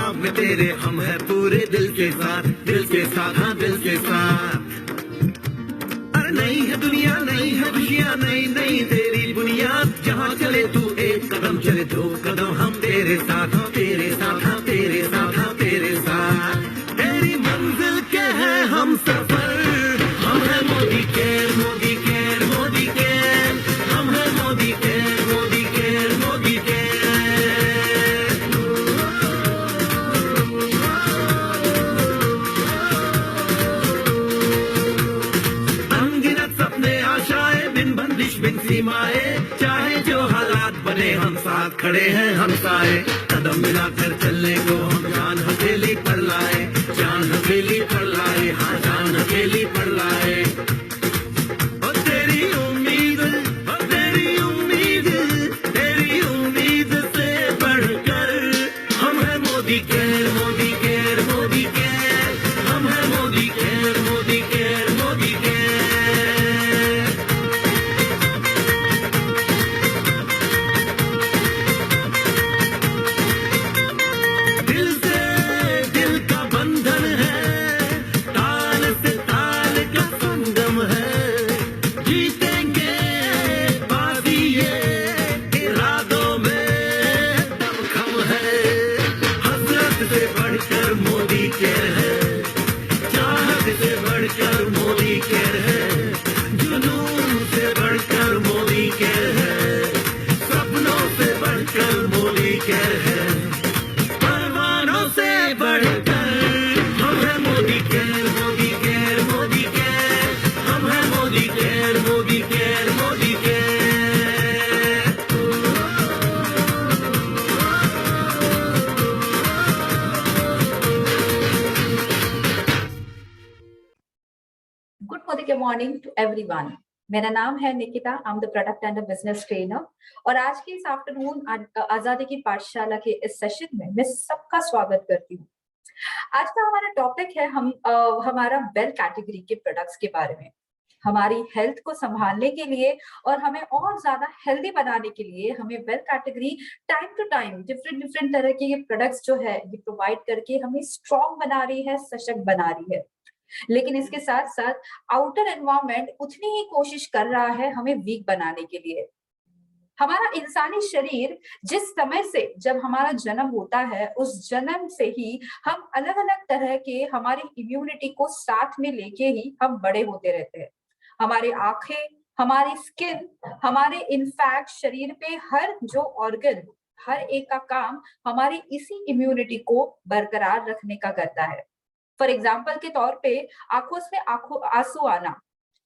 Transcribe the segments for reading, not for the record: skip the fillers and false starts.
ख्वाब में तेरे हम है पूरे दिल के साथ हाँ दिल के साथ। अरे नहीं है दुनिया, नहीं है खुशियाँ, नहीं नहीं तेरी बुनियाद, जहाँ चले तू एक कदम चले दो कदम हम तेरे साथ हाँ तेरे साथ हाँ तेरे साथ हाँ तेरे साथ। तेरी मंजिल के है हम सफर, हम है Modi care Modi care Modi care, हम है Modi care Modi care Modi care. अनगिनत सपने आशाएं बिन बंदिश बिन सीमाएं, चाहे जो हालात बने हम साथ खड़े हैं हम साए। कदम मिलाकर चलने को हम जान हथेली पर लाए, जान हथेली पर लाए हाँ जान हथेली पर लाए। और तेरी उम्मीद से बढ़कर हम है Modi care Modi care Modi care, हम है Modi care Modi care Modi care. दिल से दिल का बंधन है, ताल से ताल का संगम है, जीतेंगे बाजी ये इरादों में दमखम है। हसरत से बढ़कर मोदी केयर है, चाहत से बढ़कर मोदी केयर है, जुनून से बढ़कर मोदी केयर है, सपनों से बढ़कर मोदी केयर है, परवानों से बढ़कर हम है Modi care Modi care Modi care, हम है Modi care Modi care Modi care. Good morning to everyone. मेरा नाम है Nikita, I am the product and business trainer. और आज के इस आफ्टरनून आजादी की पाठशाला के इस सेशन में मैं सबका स्वागत करती हूँ। आज का हमारा टॉपिक है हमारा वेल कैटेगरी के प्रोडक्ट्स के बारे में। हमारी हेल्थ को संभालने के लिए और हमें और ज्यादा हेल्दी बनाने के लिए हमें well category time to time different तरह के ये प्रोडक्ट्स जो है ये प्रोवाइड करके हमें स्ट्रॉन्ग बना रही है, सशक्त बना रही है। लेकिन इसके साथ साथ आउटर एनवायरनमेंट उतनी ही कोशिश कर रहा है हमें वीक बनाने के लिए। हमारा इंसानी शरीर जिस समय से जब हमारा जन्म होता है उस जन्म से ही हम अलग अलग तरह के हमारी इम्यूनिटी को साथ में लेके ही हम बड़े होते रहते हैं। हमारी आंखें, हमारी स्किन, हमारे इनफैक्ट शरीर पे हर जो ऑर्गन, हर एक का काम हमारी इसी इम्यूनिटी को बरकरार रखने का करता है। फॉर एग्जाम्पल के तौर पे आंखों से आंसू आना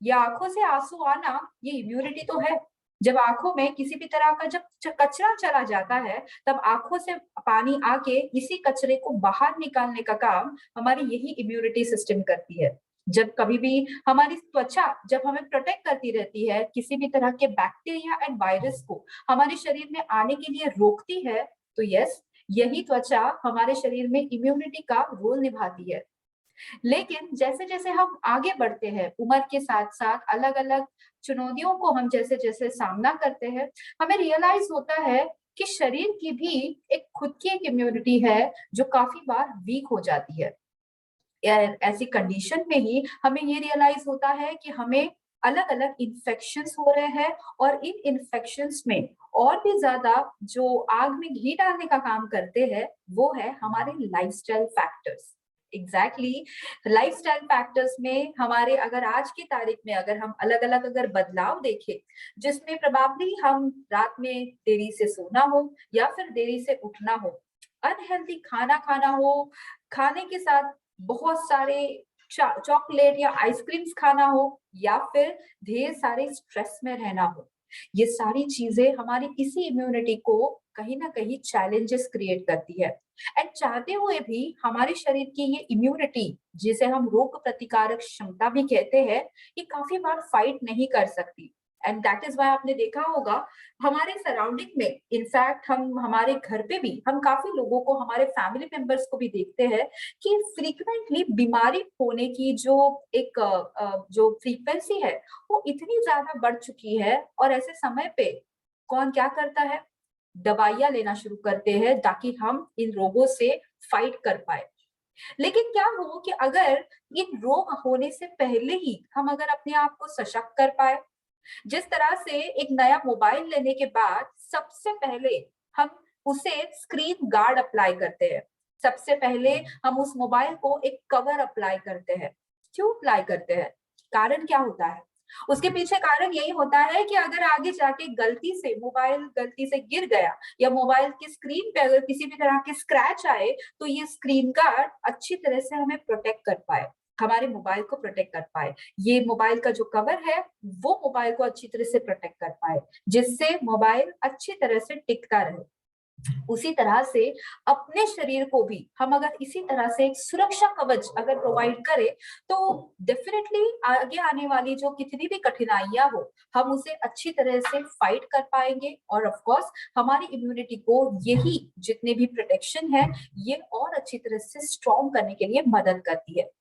या आंखों से आंसू आना ये इम्यूनिटी तो है। जब आंखों में किसी भी तरह का जब कचरा चला जाता है तब आंखों से पानी आके इसी कचरे को बाहर निकालने का काम हमारी यही इम्यूनिटी सिस्टम करती है। जब कभी भी हमारी त्वचा जब हमें प्रोटेक्ट करती रहती है, किसी भी तरह के बैक्टीरिया एंड वायरस को हमारे शरीर में आने के लिए रोकती है, तो यस, यही त्वचा हमारे शरीर में इम्यूनिटी का रोल निभाती है। लेकिन जैसे जैसे हम आगे बढ़ते हैं, उम्र के साथ साथ अलग अलग चुनौतियों को हम जैसे जैसे सामना करते हैं, हमें रियलाइज होता है कि शरीर की भी एक खुद की एक इम्यूनिटी है जो काफी बार वीक हो जाती है। ऐसी कंडीशन में ही हमें ये रियलाइज होता है कि हमें अलग अलग इन्फेक्शंस हो रहे हैं और इन इन्फेक्शंस में और भी ज्यादा जो आग में घी डालने का काम करते हैं वो है हमारे lifestyle factors. Exactly, lifestyle factors में हमारे अगर आज की तारीख में अगर हम अलग अलग अगर बदलाव देखें, जिसमें प्रभावली हम रात में देरी से सोना हो या फिर देरी से उठना हो, अनहेल्दी खाना खाना हो, खाने के साथ बहुत सारे चॉकलेट या आइसक्रीम्स खाना हो, या फिर ढेर सारे स्ट्रेस में रहना हो, ये सारी चीजें हमारी इसी इम्यूनिटी को कहीं ना कहीं चैलेंजेस क्रिएट करती है। एंड चाहते हुए भी हमारे शरीर की ये इम्यूनिटी, जिसे हम रोग प्रतिकारक क्षमता भी कहते हैं, ये काफी बार फाइट नहीं कर सकती। एंड दैट इज वाई आपने देखा होगा हमारे सराउंडिंग में, इनफैक्ट हम हमारे घर पे भी हम काफी लोगों को, हमारे फैमिली मेंबर्स को भी देखते हैं कि फ्रीक्वेंटली बीमारी होने की जो एक जो फ्रीक्वेंसी है वो इतनी ज्यादा बढ़ चुकी है। और ऐसे समय पे कौन क्या करता है, दवाइयां लेना शुरू करते हैं ताकि हम इन रोगों से फाइट कर पाए। लेकिन क्या हो कि अगर इन रोग होने से पहले ही हम अगर अपने आप को सशक्त कर पाए, जिस तरह से एक नया मोबाइल लेने के बाद सबसे पहले हम उसे स्क्रीन गार्ड अप्लाई करते हैं, सबसे पहले हम उस मोबाइल को एक कवर अप्लाई करते हैं। क्यों अप्लाई करते हैं? कारण क्या होता है? उसके पीछे कारण यही होता है कि अगर आगे जाके गलती से मोबाइल गलती से गिर गया या मोबाइल की स्क्रीन पे अगर किसी भी तरह के स्क्रैच आए, तो ये स्क्रीन गार्ड अच्छी तरह से हमें प्रोटेक्ट कर पाए, हमारे मोबाइल को प्रोटेक्ट कर पाए। ये मोबाइल का जो कवर है वो मोबाइल को अच्छी तरह से प्रोटेक्ट कर पाए, जिससे मोबाइल अच्छी तरह से टिकता रहे। उसी तरह से अपने शरीर को भी हम अगर इसी तरह से एक सुरक्षा कवच अगर प्रोवाइड करें, तो डेफिनेटली आगे आने वाली जो कितनी भी कठिनाइयां हो, हम उसे अच्छी तरह से फाइट कर पाएंगे। और ऑफ कोर्स हमारी इम्यूनिटी को यही जितने भी प्रोटेक्शन है ये और अच्छी तरह से स्ट्रॉन्ग करने के लिए मदद करती है।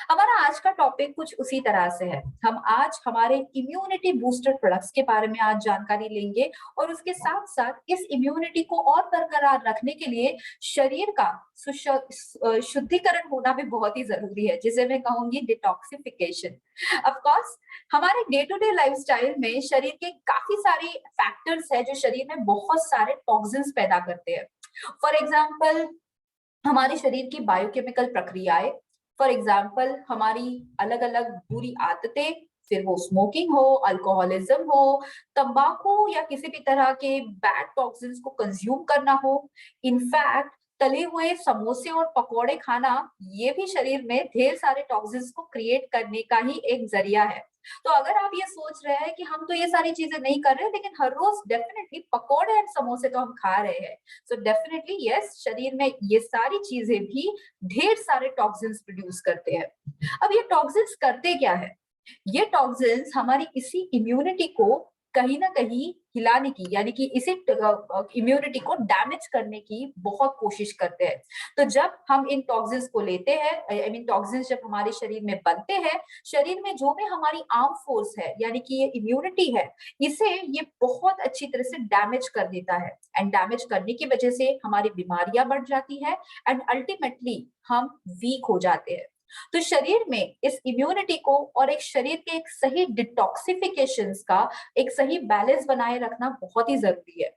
हमारा आज का टॉपिक कुछ उसी तरह से है। हम आज हमारे इम्यूनिटी बूस्टर प्रोडक्ट्स के बारे में आज जानकारी लेंगे और उसके साथ साथ इस इम्यूनिटी को और बरकरार रखने के लिए शरीर का शुद्धिकरण होना भी बहुत ही जरूरी है, जिसे मैं कहूंगी डिटॉक्सिफिकेशन। ऑफ कोर्स हमारे डे टू डे लाइफस्टाइल में शरीर के काफी सारे फैक्टर्स है जो शरीर में बहुत सारे टॉक्सिन्स पैदा करते हैं। फॉर एग्जाम्पल हमारे शरीर की बायोकेमिकल प्रक्रियाएं, फॉर एग्जाम्पल हमारी अलग अलग बुरी आदतें, फिर वो स्मोकिंग हो, अल्कोहलिज्म हो, तंबाकू या किसी भी तरह के बैड टॉक्सिन्स को कंज्यूम करना हो, इनफैक्ट तले हुए समोसे और पकौड़े खाना, ये भी शरीर में ढेर सारे टॉक्सिन्स को क्रिएट करने का ही एक जरिया है। तो अगर आप ये सोच रहे हैं कि हम तो ये सारी चीजें नहीं कर रहे, लेकिन हर रोज डेफिनेटली पकौड़े एंड समोसे तो हम खा रहे हैं, सो डेफिनेटली यस, शरीर में ये सारी चीजें भी ढेर सारे टॉक्सिन्स प्रोड्यूस करते हैं। अब ये टॉक्सिन्स करते क्या है? ये टॉक्सिन्स हमारी इसी इम्यूनिटी को कहीं ना कहीं हिलाने की, यानी कि इसी इम्यूनिटी को डैमेज करने की बहुत कोशिश करते हैं। तो जब हम इन टॉक्सिन्स को लेते हैं, आई मीन टॉक्सिन्स जब हमारे शरीर में बनते हैं, शरीर में जो भी हमारी आर्म फोर्स है यानी कि ये इम्यूनिटी है, इसे ये बहुत अच्छी तरह से डैमेज कर देता है। एंड डैमेज करने की वजह से हमारी बीमारियां बढ़ जाती है एंड अल्टीमेटली हम वीक हो जाते हैं। तो शरीर में इस इम्यूनिटी को और एक शरीर के एक सही डिटॉक्सिफिकेशन का एक सही बैलेंस बनाए रखना बहुत ही जरूरी है।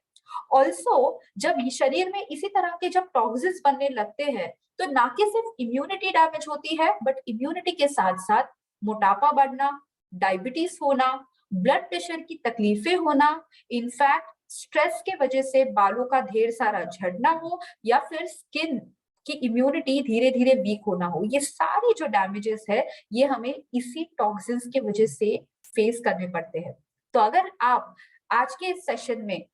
ऑल्सो जब शरीर में इसी तरह के जब टॉक्सिन्स बनने लगते हैं, तो ना कि सिर्फ इम्यूनिटी डैमेज होती है, बट इम्यूनिटी के साथ साथ मोटापा बढ़ना, डायबिटीज होना, ब्लड प्रेशर की तकलीफें होना, इनफैक्ट स्ट्रेस के वजह से बालों का ढेर सारा झड़ना हो, या फिर स्किन कि इम्यूनिटी धीरे धीरे वीक होना हो, ये सारी जो डैमेजेस है ये हमें इसी टॉक्सिन्स के वजह से फेस करने पड़ते हैं। तो अगर आप आज के इस सेशन में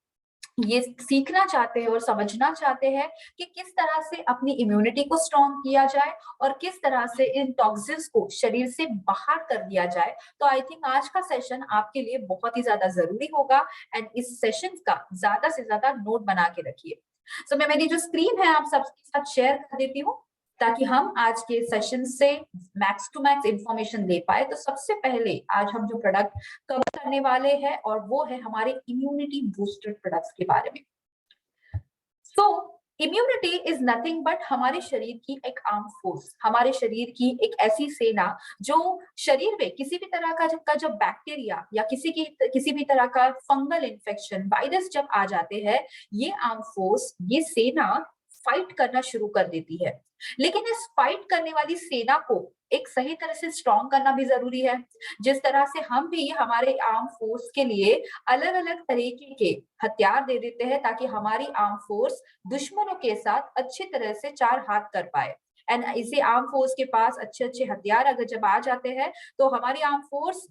ये सीखना चाहते हैं और समझना चाहते हैं कि किस तरह से अपनी इम्यूनिटी को स्ट्रॉन्ग किया जाए और किस तरह से इन टॉक्सिन्स को शरीर से बाहर कर दिया जाए, तो आई थिंक आज का सेशन आपके लिए बहुत ही ज्यादा जरूरी होगा। एंड इस सेशन का ज्यादा से ज्यादा नोट बना के रखिए। सो मैं मेरी जो स्क्रीन है आप सबके साथ शेयर कर देती हूँ, ताकि हम आज के सेशन से मैक्स टू मैक्स इंफॉर्मेशन ले पाए। तो सबसे पहले आज हम जो प्रोडक्ट कवर करने वाले हैं और वो है हमारे इम्यूनिटी बूस्टर प्रोडक्ट्स के बारे में। सो इम्यूनिटी इज नथिंग बट हमारे शरीर की एक आर्म फोर्स, हमारे शरीर की एक ऐसी सेना जो शरीर में किसी भी तरह का जब बैक्टीरिया या किसी भी तरह का फंगल इन्फेक्शन, वायरस जब आ जाते हैं, ये आर्म फोर्स, ये सेना फाइट करना शुरू कर देती है। लेकिन इस फाइट करने वाली सेना को एक सही तरह से स्ट्रॉन्ग करना भी जरूरी है। जिस तरह से हम भी हमारे आर्म फोर्स के लिए अलग अलग तरीके के हथियार दे देते हैं, ताकि हमारी आर्म फोर्स दुश्मनों के साथ अच्छी तरह से चार हाथ कर पाए। एंड इसी आर्म फोर्स के पास अच्छे अच्छे हथियार अगर जब आ जाते हैं, तो हमारी आर्म फोर्स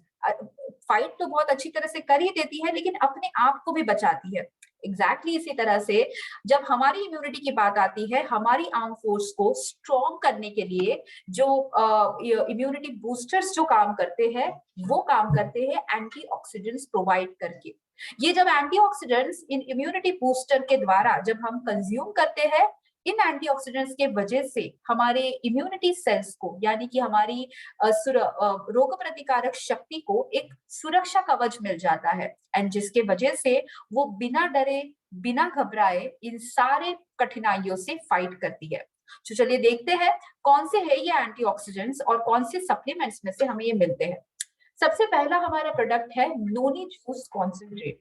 फाइट तो बहुत अच्छी तरह से कर ही देती है, लेकिन अपने आप को भी बचाती है। एग्जैक्टली इसी तरह से जब हमारी इम्यूनिटी की बात आती है, हमारी आर्म फोर्स को स्ट्रॉन्ग करने के लिए जो इम्यूनिटी बूस्टर्स जो काम करते हैं, वो काम करते हैं एंटीऑक्सीडेंट्स प्रोवाइड करके। ये जब एंटीऑक्सीडेंट्स इन इम्यूनिटी बूस्टर के द्वारा जब हम कंज्यूम करते हैं, इन एंटीऑक्सीडेंट्स के वजह से हमारे इम्यूनिटी सेल्स को, यानी कि हमारी रोग प्रतिकारक शक्ति को एक सुरक्षा कवच मिल जाता है। एंड जिसके वजह से वो बिना डरे, बिना घबराए इन सारे कठिनाइयों से फाइट करती है। तो चलिए देखते हैं कौन से है ये एंटीऑक्सीडेंट्स और कौन से सप्लीमेंट्स में से हमें ये मिलते हैं। सबसे पहला हमारा प्रोडक्ट है noni juice concentrate.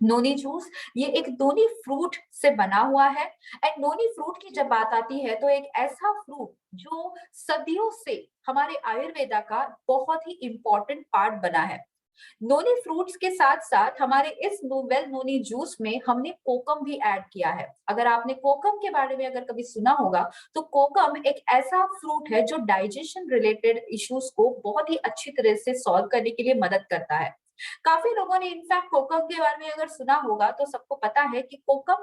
Noni juice ये एक नोनी फ्रूट से बना हुआ है। एंड नोनी फ्रूट की जब बात आती है तो एक ऐसा फ्रूट जो सदियों से हमारे आयुर्वेदा का बहुत ही इंपॉर्टेंट पार्ट बना है। नोनी फ्रूट्स के साथ साथ हमारे इस नोवेल नोनी जूस में हमने कोकम भी ऐड किया है। अगर आपने कोकम के बारे में अगर कभी सुना होगा तो कोकम एक ऐसा फ्रूट है जो डाइजेशन रिलेटेड इश्यूज को बहुत ही अच्छी तरह से सॉल्व करने के लिए मदद करता है। काफी लोगों ने इनफैक्ट कोकम के बारे में अगर सुना होगा तो सबको पता है कि कोकम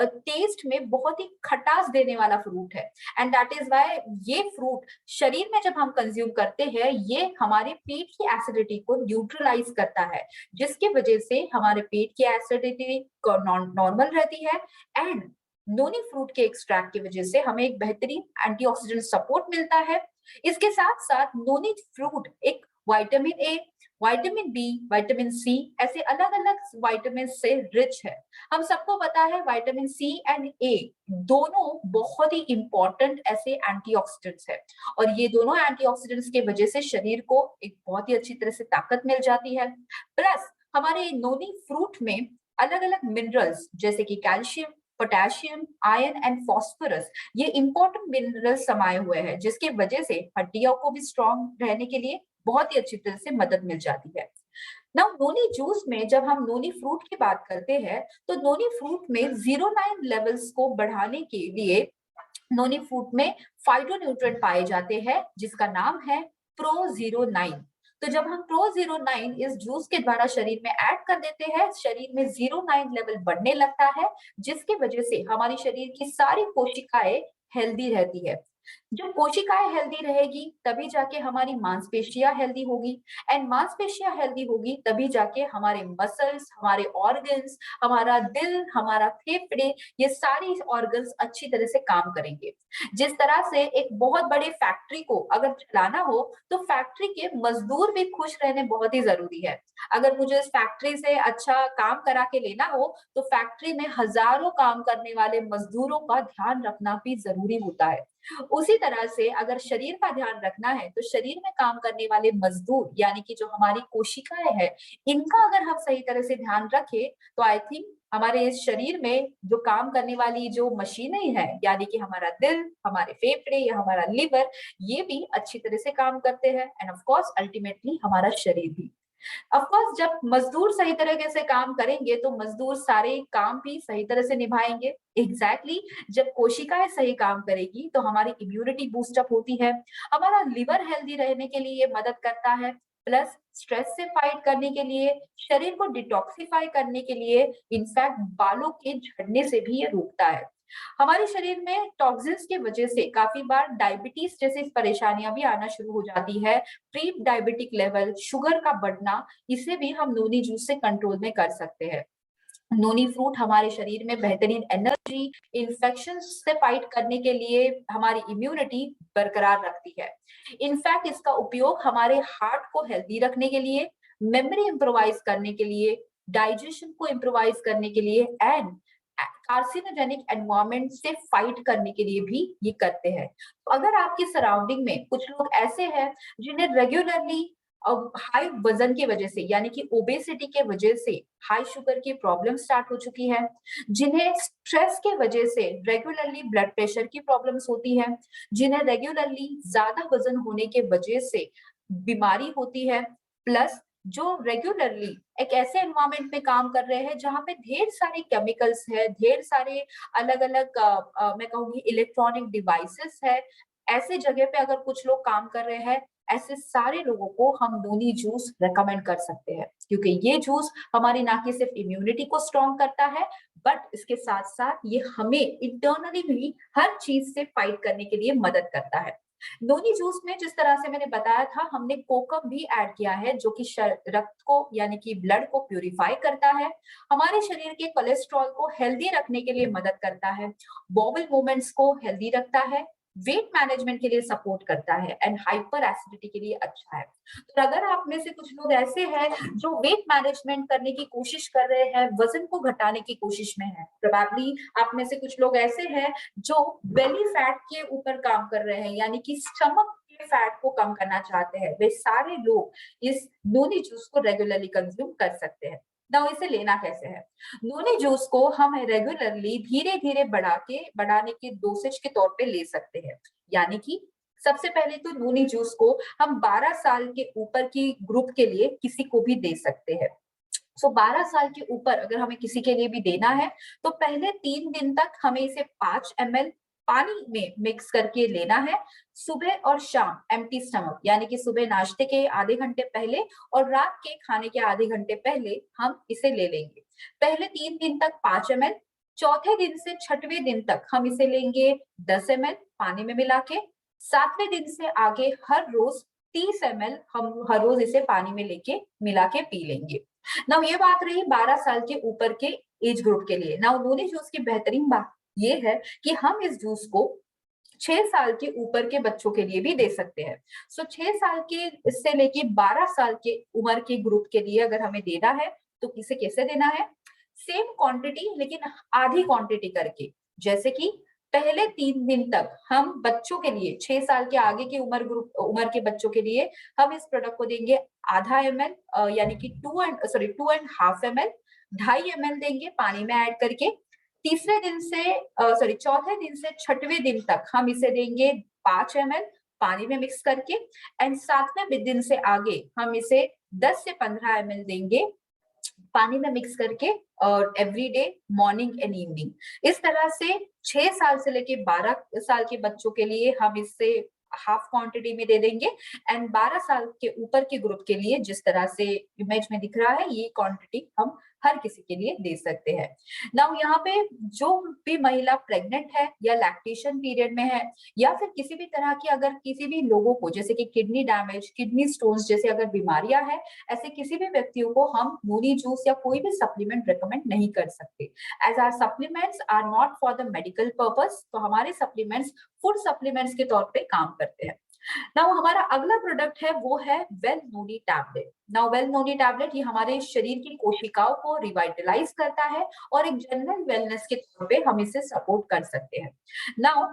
टेस्ट में बहुत ही खटास देने वाला फ्रूट है। एंड दैट इज व्हाई ये फ्रूट शरीर में जब हम कंज्यूम करते हैं ये हमारे पेट की एसिडिटी को न्यूट्रलाइज करता है, जिसकी वजह से हमारे पेट की एसिडिटी नॉर्मल रहती है। एंड नोनी फ्रूट के एक्सट्रैक्ट की वजह से हमें एक बेहतरीन एंटीऑक्सीडेंट सपोर्ट मिलता है। इसके साथ साथ नोनी फ्रूट एक vitamin A, vitamin B, vitamin C ऐसे अलग अलग विटामिन से रिच है। हम सबको पता है विटामिन सी एंड ए दोनों बहुत ही इंपॉर्टेंट ऐसे एंटीऑक्सीडेंट्स है और ये दोनों एंटीऑक्सीडेंट्स के वजह से शरीर को एक बहुत ही अच्छी तरह से ताकत मिल जाती है। प्लस हमारे नोनी फ्रूट में अलग अलग मिनरल्स जैसे कि calcium, potassium, iron and phosphorus ये इंपॉर्टेंट मिनरल्स समाये हुए हैं, जिसके वजह से हड्डियों को भी स्ट्रॉन्ग रहने के लिए बहुत ही अच्छी तरह से मदद मिल जाती है। नाउ नोनी जूस में जब हम नोनी फ्रूट की बात करते हैं तो नोनी फ्रूट में 09 लेवल्स को बढ़ाने के लिए नोनी फ्रूट में फाइटोन्यूट्रिएंट पाए जाते हैं जिसका नाम है प्रो09। तो जब हम प्रो09 इस जूस के द्वारा शरीर में ऐड कर देते हैं, शरीर में 09 लेवल बढ़ने लगता है, जिसकी वजह से हमारी शरीर की सारी कोशिकाएं हेल्दी रहती है। जब कोशिकाएं हेल्दी रहेगी तभी जाके हमारी मांसपेशियां हेल्दी होगी। एंड मांसपेशियां हेल्दी होगी तभी जाके हमारे मसल्स, हमारे ऑर्गन्स, हमारा दिल, हमारा फेफड़े ये सारी ऑर्गन्स अच्छी तरह से काम करेंगे। जिस तरह से एक बहुत बड़े फैक्ट्री को अगर चलाना हो तो फैक्ट्री के मजदूर भी खुश रहने बहुत ही जरूरी है। अगर मुझे इस फैक्ट्री से अच्छा काम करा के लेना हो तो फैक्ट्री में हजारों काम करने वाले मजदूरों का ध्यान रखना भी जरूरी होता है। उसी तरह से अगर शरीर का ध्यान रखना है तो शरीर में काम करने वाले मजदूर यानी कि जो हमारी कोशिकाएं हैं इनका अगर हम सही तरह से ध्यान रखें तो आई थिंक हमारे इस शरीर में जो काम करने वाली जो मशीनें हैं यानी कि हमारा दिल, हमारे फेफड़े या हमारा लिवर ये भी अच्छी तरह से काम करते हैं। एंड ऑफ कोर्स अल्टीमेटली हमारा शरीर भी। ऑफ कोर्स जब मजदूर सही तरीके से काम करेंगे तो मजदूर सारे काम भी सही तरह से निभाएंगे। एग्जैक्टली जब कोशिकाएं सही काम करेगी तो हमारी इम्यूनिटी बूस्टअप होती है, हमारा लिवर हेल्दी रहने के लिए ये मदद करता है, प्लस स्ट्रेस से फाइट करने के लिए, शरीर को डिटॉक्सिफाई करने के लिए, इनफैक्ट बालों के झड़ने से भी ये रोकता है। हमारे शरीर में टॉक्सिन्स की वजह से काफी बार डायबिटीज जैसी परेशानियां भी आना शुरू हो जाती है। प्री डायबिटिक लेवल, शुगर का बढ़ना, इसे भी हम नोनी जूस से कंट्रोल में कर सकते हैं। नोनी फ्रूट हमारे शरीर में बेहतरीन एनर्जी, इन्फेक्शन से फाइट करने के लिए हमारी इम्यूनिटी बरकरार रखती है। इनफैक्ट इसका उपयोग हमारे हार्ट को हेल्दी रखने के लिए, मेमोरी इम्प्रोवाइज करने के लिए, डाइजेशन को इम्प्रोवाइज करने के लिए एंड कार्सिनोजेनिक एनवायरनमेंट से फाइट करने के लिए भी ये करते हैं। तो अगर आपकी सराउंडिंग में कुछ लोग ऐसे हैं जिन्हें रेगुलरली हाई वजन की वजह से यानी कि ओबेसिटी के वजह से हाई शुगर की प्रॉब्लम स्टार्ट हो चुकी है, जिन्हें स्ट्रेस के वजह से रेगुलरली ब्लड प्रेशर की प्रॉब्लम्स होती है, जिन्हें रेगुलरली ज्यादा वजन होने के वजह से बीमारी होती है, प्लस जो रेगुलरली एक ऐसे एनवायरनमेंट में काम कर रहे हैं जहाँ पे ढेर सारे केमिकल्स है, ढेर सारे अलग अलग मैं कहूंगी इलेक्ट्रॉनिक डिवाइसेस है, ऐसे जगह पे अगर कुछ लोग काम कर रहे हैं ऐसे सारे लोगों को हम नोनी जूस रेकमेंड कर सकते हैं, क्योंकि ये जूस हमारी ना कि सिर्फ इम्यूनिटी को स्ट्रॉन्ग करता है बट इसके साथ साथ ये हमें इंटरनली भी हर चीज से फाइट करने के लिए मदद करता है। नोनी जूस में जिस तरह से मैंने बताया था हमने कोकम भी ऐड किया है जो कि रक्त को यानी कि ब्लड को प्यूरिफाई करता है, हमारे शरीर के कोलेस्ट्रॉल को हेल्दी रखने के लिए मदद करता है, बॉवल मूवमेंट्स को हेल्दी रखता है, वेट मैनेजमेंट के लिए सपोर्ट करता है एंड हाइपर एसिडिटी के लिए अच्छा है। तो अगर आप में से कुछ लोग ऐसे हैं जो वेट मैनेजमेंट करने की कोशिश कर रहे हैं, वजन को घटाने की कोशिश में है, प्रोबेबली आप में से कुछ लोग ऐसे हैं जो बेली फैट के ऊपर काम कर रहे हैं, यानी कि स्टमक के फैट को कम करना चाहते हैं, वे सारे लोग इस नोनी जूस को रेगुलरली कंज्यूम कर सकते हैं। ना इसे लेना कैसे है? नोनी जूस को हम रेगुलरली धीरे धीरे बढ़ाने के डोसेज के तौर पे ले सकते हैं। यानी कि सबसे पहले तो नोनी जूस को हम 12 साल के ऊपर की ग्रुप के लिए किसी को भी दे सकते हैं। सो 12 साल के ऊपर अगर हमें किसी के लिए भी देना है तो पहले 3 दिन तक हमें इसे 5 ml पानी में मिक्स करके लेना है, सुबह और शाम एम्प्टी स्टमक, यानी कि सुबह नाश्ते के आधे घंटे पहले और रात के खाने के आधे घंटे पहले हम इसे ले लेंगे। पहले 3 दिन तक 5 ml, चौथे दिन से छठवें दिन तक हम इसे लेंगे 10 ml पानी में मिला के, 7वें दिन से आगे हर रोज 30 ml हम हर रोज इसे पानी में लेके मिला के पी लेंगे। नाउ ये बात रही 12 साल के ऊपर के एज ग्रुप के लिए। नाउ नोनी जूस की बेहतरीन बात ये है कि हम इस जूस को 6 साल के ऊपर के बच्चों के लिए भी दे सकते हैं। सो 6 साल के इससे लेके 12 साल के उम्र के ग्रुप के लिए अगर हमें देना है तो किसे कैसे देना है? सेम क्वांटिटी लेकिन आधी क्वांटिटी करके। जैसे कि पहले 3 दिन तक हम बच्चों के लिए 6 साल के आगे के उम्र के बच्चों के लिए हम इस प्रोडक्ट को देंगे आधा ml, यानी कि 2.5 ml, 2.5 ml देंगे पानी में ऐड करके। चौथे दिन से छठवें दिन तक हम इसे देंगे 5 ml पानी में मिक्स करके एंड 7वें दिन से आगे हम इसे 10 से 15 ml देंगे पानी में मिक्स करके और every day morning and evening. इस तरह से 6 साल से लेके 12 साल के बच्चों के लिए हम इससे हाफ क्वांटिटी में दे देंगे एंड 12 साल के ऊपर के ग्रुप के लिए जिस तरह से इमेज में दिख रहा है ये क्वांटिटी हम हर किसी के लिए दे सकते हैं। नाउ यहाँ पे जो भी महिला प्रेग्नेंट है या लैक्टेशन पीरियड में है या फिर किसी भी तरह की अगर किसी भी लोगों को जैसे कि किडनी डैमेज, किडनी स्टोन्स जैसे अगर बीमारियां हैं, ऐसे किसी भी व्यक्तियों को हम नोनी जूस या कोई भी सप्लीमेंट रिकमेंड नहीं कर सकते। As are supplements are not for the medical purpose, तो हमारे सप्लीमेंट्स फूड सप्लीमेंट्स के तौर पे काम करते हैं। नाउ हमारा अगला प्रोडक्ट है वो है वेल नोनी टैबलेट। नाउ वेल नोनी टैबलेट ये हमारे शरीर की कोशिकाओं को रिवाइटलाइज करता है और एक जनरल वेलनेस के तौर पे हम इसे सपोर्ट कर सकते हैं। नाउ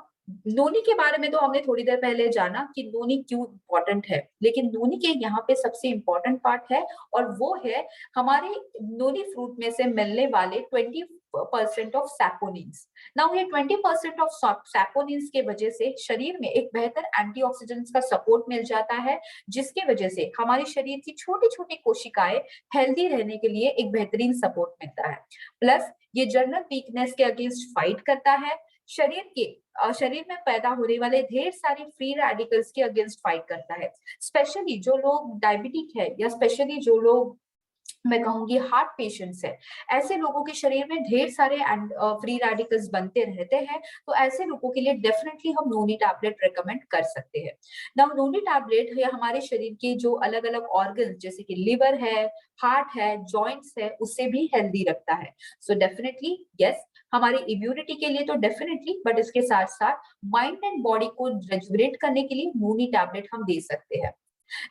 नोनी के बारे में तो हमने थोड़ी देर पहले जाना कि नोनी क्यों इंपॉर्टेंट है, लेकिन नोनी के यहाँ पे सबसे इंपॉर्टेंट पार्ट है और वो है हमारे नोनी फ्रूट में से मिलने वाले 20% ऑफ सैपोनिन्स। नाउ ये 20% ऑफ सैपोनिन्स के वजह से शरीर में एक बेहतर एंटीऑक्सीडेंट्स का सपोर्ट मिल जाता है, जिसके वजह से हमारे शरीर की छोटी छोटी कोशिकाएं हेल्दी रहने के लिए एक बेहतरीन सपोर्ट मिलता है। प्लस ये जनरल वीकनेस के अगेंस्ट फाइट करता है, शरीर में पैदा होने वाले ढेर सारे फ्री रेडिकल्स के अगेंस्ट फाइट करता है। स्पेशली जो लोग डायबिटिक है या स्पेशली जो लोग मैं कहूंगी हार्ट पेशेंट्स है, ऐसे लोगों के शरीर में ढेर सारे फ्री रेडिकल्स बनते रहते हैं, तो ऐसे लोगों के लिए डेफिनेटली हम नोनी टैबलेट रेकमेंड कर सकते हैं। नाउ नोनी टैबलेट है हमारे शरीर के जो अलग अलग ऑर्गन जैसे कि लिवर है, हार्ट है, जॉइंट्स है, उससे भी हेल्दी रखता है। सो डेफिनेटली यस, हमारी इम्यूनिटी के लिए तो डेफिनेटली, बट इसके साथ साथ माइंड एंड बॉडी को रेजुरेट करने के लिए नोनी टैबलेट हम दे सकते हैं।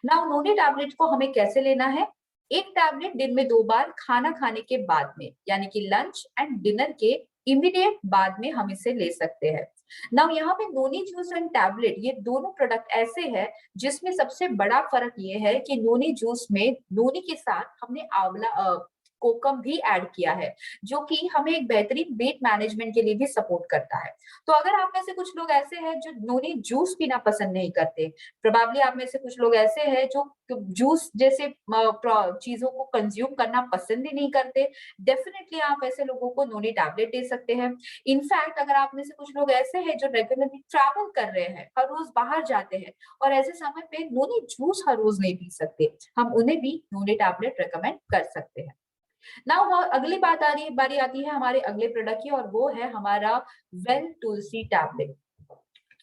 नाउ नोनी टैबलेट को हमें कैसे लेना है? एक टैबलेट दिन में 2 बार खाना खाने के बाद में, यानी कि लंच एंड डिनर के इमीडिएट बाद में हम इसे ले सकते हैं। नाउ यहाँ पे नोनी जूस एंड टैबलेट ये दोनों प्रोडक्ट ऐसे हैं जिसमें सबसे बड़ा फर्क ये है कि नोनी जूस में नोनी के साथ हमने आंवला कोकम भी ऐड किया है, जो कि हमें एक बेहतरीन वेट मैनेजमेंट के लिए भी सपोर्ट करता है। तो अगर आप में से कुछ लोग ऐसे हैं जो नोनी जूस पीना पसंद नहीं करते, प्रोबेबली आप में से कुछ लोग ऐसे हैं जो जूस जैसे चीजों को कंज्यूम करना पसंद ही नहीं करते, डेफिनेटली आप ऐसे लोगों को नोनी टैबलेट दे सकते हैं। इनफैक्ट अगर आप में से कुछ लोग ऐसे हैं जो रेगुलरली ट्रैवल कर रहे हैं, हर रोज बाहर जाते हैं और ऐसे समय पे नोनी जूस हर रोज नहीं पी सकते, हम उन्हें भी नोनी टैबलेट रिकमेंड कर सकते हैं। नाउ अगली बारी आती है हमारे अगले प्रोडक्ट की और वो है हमारा वेल तुलसी टैबलेट।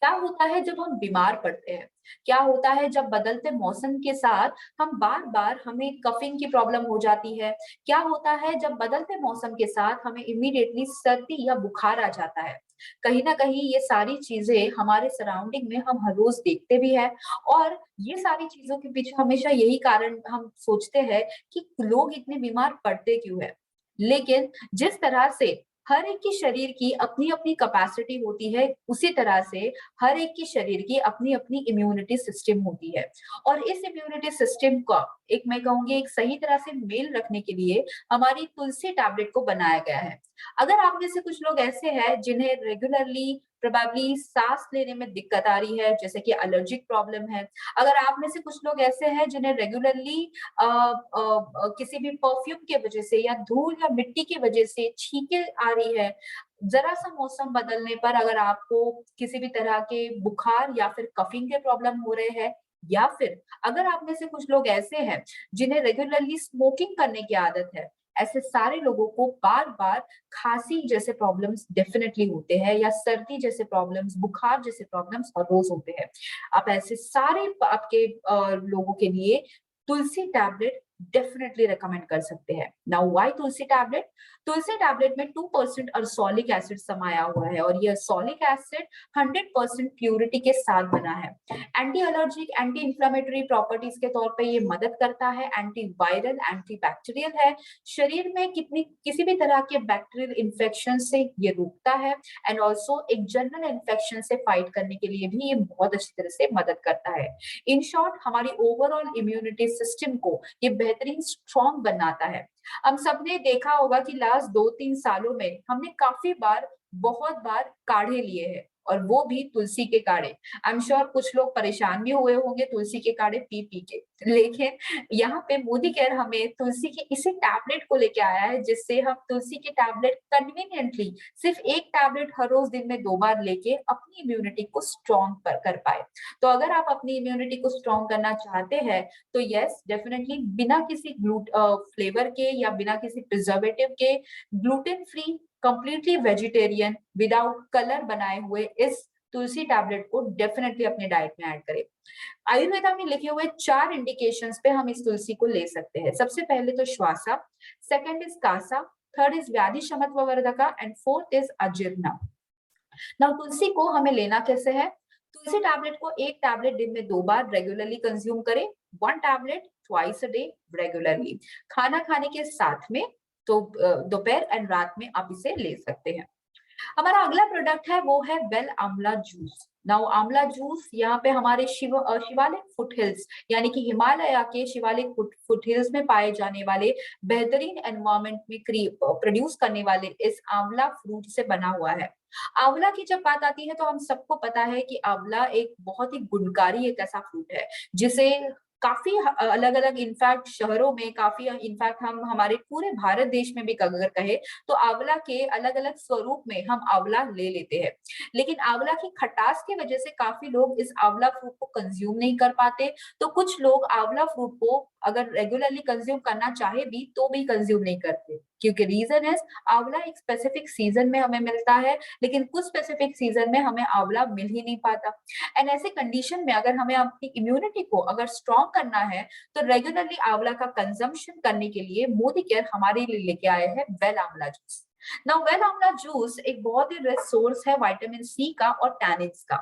क्या होता है जब हम बीमार पड़ते हैं, क्या होता है जब बदलते मौसम के साथ हम बार बार हमें कफिंग की प्रॉब्लम हो जाती है, क्या होता है जब बदलते मौसम के साथ हमें इमीडिएटली सर्दी या बुखार आ जाता है, कहीं ना कहीं ये सारी चीजें हमारे सराउंडिंग में हम हर रोज देखते भी है, और ये सारी चीजों के पीछे हमेशा यही कारण हम सोचते हैं कि लोग इतने बीमार पड़ते क्यों है। लेकिन जिस तरह से हर एक की शरीर की अपनी अपनी कैपेसिटी होती है, उसी तरह से हर एक की शरीर की अपनी अपनी इम्यूनिटी सिस्टम होती है। और इस इम्यूनिटी सिस्टम का एक मैं कहूंगी एक सही तरह से मेल रखने के लिए हमारी तुलसी टैबलेट को बनाया गया है। अगर आप में से कुछ लोग ऐसे हैं जिन्हें रेगुलरली प्रोबेबली सांस लेने में दिक्कत आ रही है, जैसे कि एलर्जिक प्रॉब्लम है, अगर आप में से कुछ लोग ऐसे हैं जिन्हें रेगुलरली किसी भी परफ्यूम के वजह से या धूल या मिट्टी की वजह से छींके आ रही है, जरा सा मौसम बदलने पर अगर आपको किसी भी तरह के बुखार या फिर कफिंग के प्रॉब्लम हो रहे हैं, या फिर अगर आप में से कुछ लोग ऐसे हैं जिन्हें रेगुलरली स्मोकिंग करने की आदत है, ऐसे सारे लोगों को बार बार खांसी जैसे प्रॉब्लम्स डेफिनेटली होते हैं, या सर्दी जैसे प्रॉब्लम्स, बुखार जैसे प्रॉब्लम्स हर रोज होते हैं। आप ऐसे सारे आपके लोगों के लिए तुलसी टैबलेट डेफिनेटली रेकमेंड कर सकते हैं। Now why Tulsi tablet? Tulsi tablet में 2% अर्सोलिक एसिड समाया हुआ है, और यह अर्सोलिक एसिड 100% प्यूरिटी के साथ बना है। Anti allergic, anti inflammatory properties के तौर पे ये मदद करता है, एंटी वायरल, एंटी बैक्टीरियल है, शरीर में किसी भी तरह के बैक्टीरियल इन्फेक्शन से ये रोकता है, एंड ऑल्सो एक जनरल इन्फेक्शन से फाइट करने के लिए भी ये बहुत अच्छी तरह से मदद करता है। इन शॉर्ट हमारी ओवरऑल इम्यूनिटी सिस्टम को ये बेहतरीन स्ट्रॉन्ग बनाता है। हम सबने देखा होगा कि लास्ट 2-3 सालों में हमने काफी बार बहुत बार काढ़े लिए हैं, और वो भी तुलसी के काढ़े। आई एम श्योर कुछ लोग परेशान भी हुए होंगे तुलसी के काढ़े पी पी के, लेकिन यहाँ पे मोदी केयर हमें तुलसी के इसी टैबलेट को लेके आया है, जिससे हम तुलसी के टैबलेट कन्वीनियंटली सिर्फ एक टैबलेट हर रोज दिन में 2 बार लेके अपनी इम्यूनिटी को स्ट्रॉन्ग कर पाए। तो अगर आप अपनी इम्यूनिटी को स्ट्रॉन्ग करना चाहते हैं तो यस डेफिनेटली बिना किसी फ्लेवर के या बिना किसी प्रिजर्वेटिव के, gluten free, completely vegetarian, without colour बनाए हुए इस तुलसी टैबलेट को डेफिनेटली अपने डाइट में ऐड करें। आयुर्वेदा में लिखे हुए 4 इंडिकेशंस पे हम इस तुलसी को ले सकते हैं। सबसे पहले तो श्वासा, सेकंड इज कासा, थर्ड इज व्याधि शमत्व वर्धका, एंड फोर्थ इज अजीर्ण। नाउ तुलसी को हमें लेना कैसे है? तुलसी टैबलेट को एक टैबलेट दिन में 2 बार रेगुलरली कंज्यूम करें, 1 tablet twice a day regularly, खाना खाने के साथ में, तो दोपहर एंड रात में आप इसे ले सकते हैं। हमारा अगला प्रोडक्ट है वो है बेल आंवला जूस। नाउ आंवला जूस यहाँ पे हमारे शिवालिक फुटहिल्स यानी कि हिमालय के शिवालिक फुटहिल्स में पाए जाने वाले बेहतरीन एनवायरमेंट में प्रोड्यूस करने वाले इस आंवला फ्रूट से बना हुआ है। आंवला की जब बात आती है तो हम सबको पता है कि आंवला एक बहुत ही गुणकारी एक ऐसा फ्रूट है जिसे काफी अलग अलग इनफैक्ट शहरों में, काफी इनफैक्ट हम हमारे पूरे भारत देश में भी अगर कहे तो आंवला के अलग अलग स्वरूप में हम आंवला ले लेते हैं। लेकिन आंवला की खटास की वजह से काफी लोग इस आंवला फ्रूट को कंज्यूम नहीं कर पाते, तो कुछ लोग आंवला फ्रूट को अगर रेगुलरली कंज्यूम करना चाहे भी तो भी कंज्यूम नहीं करते, क्योंकि रीजन है आंवला एक स्पेसिफिक सीजन में हमें मिलता है, लेकिन कुछ स्पेसिफिक सीजन में हमें आंवला मिल ही नहीं पाता। एंड ऐसे कंडीशन में अगर हमें अपनी इम्यूनिटी को अगर स्ट्रॉन्ग करना है तो रेगुलरली आंवला का कंजम्पशन करने के लिए मोदी केयर हमारे लिए लेके आए हैं well amla juice. Now well amla juice एक बहुत ही रिच सोर्स है विटामिन सी का और टैनिन्स का।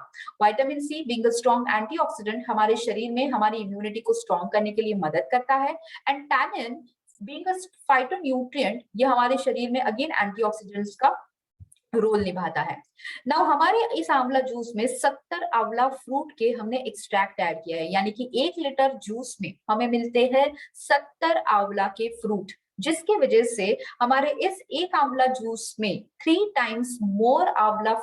Vitamin C being a strong antioxidant हमारे शरीर में हमारी इम्यूनिटी को स्ट्रॉन्ग करने के लिए मदद करता है, and tannin being a phytonutrient ये हमारे शरीर में अगेन एंटीऑक्सीडेंट्स का रोल निभाता है। नाउ हमारे इस आंवला जूस में 70 आंवला फ्रूट के हमने एक्सट्रैक्ट ऐड किया है, यानी कि 1 लीटर जूस में हमें मिलते हैं 70 आंवला के फ्रूट, जिसकी वजह से हमारे इस एक आंवला जूस में 3 टाइम्स मोर आंवला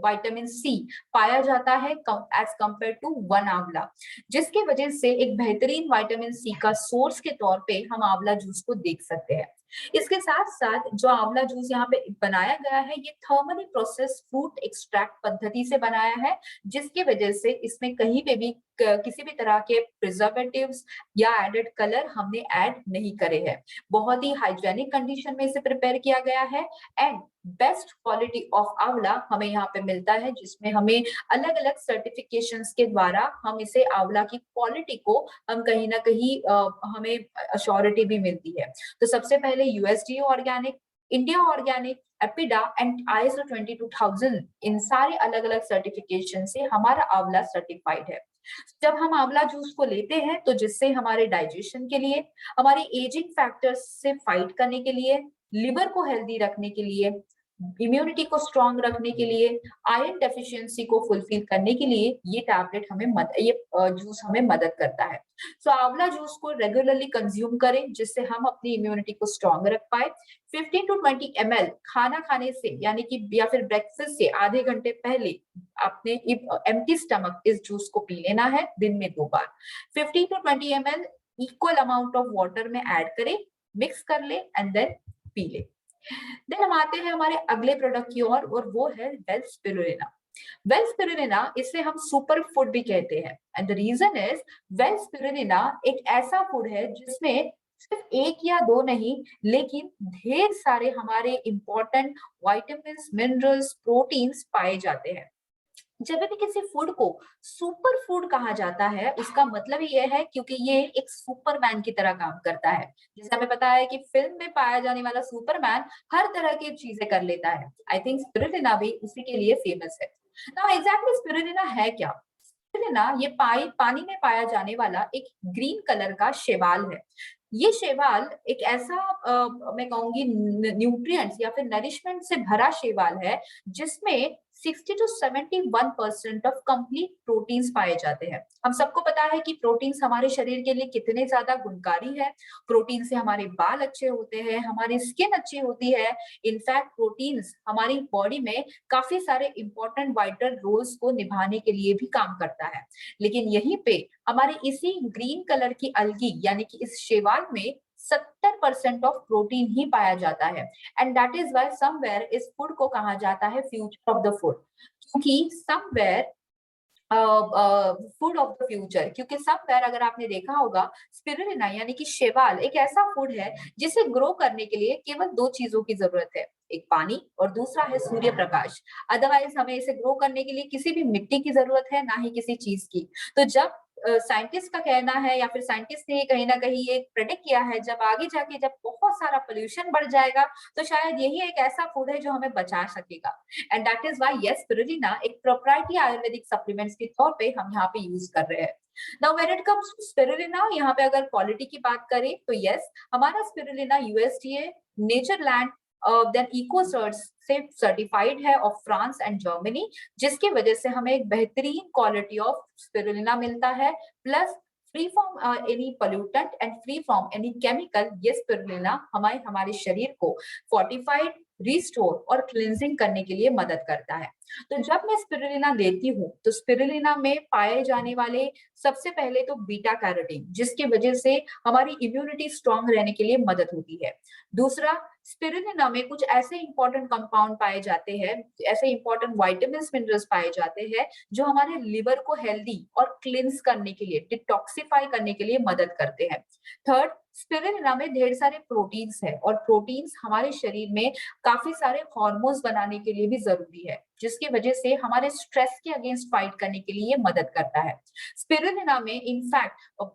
विटामिन सी पाया जाता है एज कंपेयर टू 1 आंवला, जिसकी वजह से एक बेहतरीन विटामिन सी का सोर्स के तौर पे हम आंवला जूस को देख सकते हैं। इसके साथ साथ जो आंवला जूस यहाँ पे बनाया गया है ये थर्मली प्रोसेस फ्रूट एक्सट्रैक्ट पद्धति से बनाया है, जिसकी वजह से इसमें कहीं पे भी किसी भी तरह के प्रिजर्वेटिव्स या एडेड कलर हमने ऐड नहीं करे हैं। बहुत ही हाइजेनिक कंडीशन में इसे प्रिपेयर किया गया है, एंड बेस्ट क्वालिटी ऑफ आंवला हमें यहाँ पे मिलता है, जिसमें हमें अलग अलग सर्टिफिकेशंस के द्वारा हम इसे आंवला की क्वालिटी को हम कहीं ना कहीं हमें अश्योरिटी भी मिलती है। तो सबसे पहले USDA organic India organic, APEDA and ISO 22000 इन सारे अलग अलग सर्टिफिकेशन से हमारा आंवला सर्टिफाइड है। जब हम आंवला जूस को लेते हैं तो जिससे हमारे डाइजेशन के लिए, हमारे एजिंग फैक्टर्स से फाइट करने के लिए, लिवर को हेल्दी रखने के लिए, इम्यूनिटी को स्ट्रांग रखने के लिए, आयरन डेफिशिएंसी को फुलफिल करने के लिए ये टैबलेट ये जूस हमें मदद करता है। सो आंवला जूस को रेगुलरली कंज्यूम करें जिससे हम अपनी इम्यूनिटी को स्ट्रांग रख पाए। 15 टू 20 ml खाना खाने से यानी कि या फिर ब्रेकफास्ट से आधे घंटे पहले अपने एम्प्टी स्टमक इस जूस को पी लेना है दिन में 2 बार। 15 to 20 ml equal amount of water में ऐड करें, मिक्स कर ले एंड देन पी ले। देन हम आते हैं हमारे अगले प्रोडक्ट की ओर और वो है वेल स्पिरुलिना। वेल स्पिरुलिना इसे हम सुपर फूड भी कहते हैं and the reason is well spirulina एक ऐसा फूड है जिसमें सिर्फ एक या दो नहीं लेकिन ढेर सारे हमारे इंपॉर्टेंट विटामिन्स, मिनरल्स, प्रोटीन्स पाए जाते हैं। जब भी किसी फूड को सुपर फूड कहा जाता है उसका मतलब ये है क्योंकि ये एक सुपरमैन की तरह काम करता है। जैसे हमें पता है कि फिल्म में पाया जाने वाला सुपरमैन हर तरह की चीजें कर लेता है। आई थिंक स्पिरुलिना भी उसी के लिए फेमस है। नाउ एग्जैक्टली स्पिरुलिना है क्या? स्पिरुलिना ये पानी में पाया जाने वाला एक ग्रीन कलर का शैवाल है। ये शैवाल एक ऐसा मैं कहूंगी न्यूट्रिएंट्स या फिर नरिशमेंट से भरा शैवाल है जिसमें 60 to 71% ऑफ कंप्लीट प्रोटीन्स पाए जाते हैं। हम सबको पता है कि प्रोटीन्स हमारे शरीर के लिए कितने ज्यादा गुणकारी है। प्रोटीन से हमारे बाल अच्छे होते हैं, हमारी स्किन अच्छी होती है। इनफैक्ट प्रोटीन्स हमारी बॉडी में काफी सारे इंपॉर्टेंट वाइटल रोल्स को निभाने के लिए भी काम करता है। लेकिन यहीं पे हमारे इसी ग्रीन कलर की अलगी यानी कि इस शैवाल में 70% ऑफ प्रोटीन ही पाया जाता है and that is why somewhere इस फूड को कहा जाता है फ्यूचर ऑफ द फूड। क्योंकि somewhere food of the future, क्योंकि समवेयर अगर आपने देखा होगा स्पिरुलिना यानी कि शैवाल एक ऐसा फूड है जिसे ग्रो करने के लिए केवल दो चीजों की जरूरत है, एक पानी और दूसरा है सूर्य प्रकाश। अदरवाइज हमें इसे ग्रो करने के लिए किसी भी मिट्टी की जरूरत है ना ही किसी चीज की। तो जब साइंटिस्ट का कहना है या फिर साइंटिस्ट ने कहीं ना कहीं ये प्रेडिक्ट किया है जब आगे जाके जब बहुत सारा पोल्यूशन बढ़ जाएगा तो शायद यही एक ऐसा फूड है जो हमें बचा सकेगा and that is why yes spirulina एक प्रोप्राइटरी आयुर्वेदिक सप्लीमेंट्स के तौर पे हम यहाँ पे यूज कर रहे हैं। Now when it comes to spirulina यहाँ पे अगर क्वालिटी की बात करें तो यस हमारा स्पिरुलिना USDA, नेचरलैंड देन इकोसर्ट से सर्टिफाइड है ऑफ फ्रांस एंड जर्मनी, जिसकी वजह से हमें एक बेहतरीन क्वालिटी ऑफ स्पिरुलिना मिलता है plus free from any pollutant and free from any chemical. ये स्पिरुलिना हमारे शरीर को फोर्टिफाइड, रिस्टोर और क्लींजिंग करने के लिए मदद करता है। तो जब मैं स्पिरुलिना लेती हूँ तो स्पिरुलिना में पाए जाने वाले सबसे पहले तो बीटा कैरोटीन जिसकी वजह से हमारी इम्यूनिटी स्ट्रांग रहने के लिए मदद होती है। दूसरा, स्पिरुलिना में कुछ ऐसे इंपॉर्टेंट कंपाउंड पाए जाते हैं, ऐसे इंपॉर्टेंट विटामिन्स, मिनरल्स पाए जाते हैं जो हमारे लिवर को हेल्दी और क्लींस करने के लिए, डिटॉक्सिफाई करने के लिए मदद करते हैं। थर्ड, स्पिरुलिना में ढेर सारे प्रोटीन्स है और प्रोटीन्स हमारे शरीर में काफी सारे हार्मोन्स बनाने के लिए भी जरूरी है जिसकी वजह से हमारे स्ट्रेस के अगेंस्ट फाइट करने के लिए मदद करता है। स्पिरुलिना में इनफैक्ट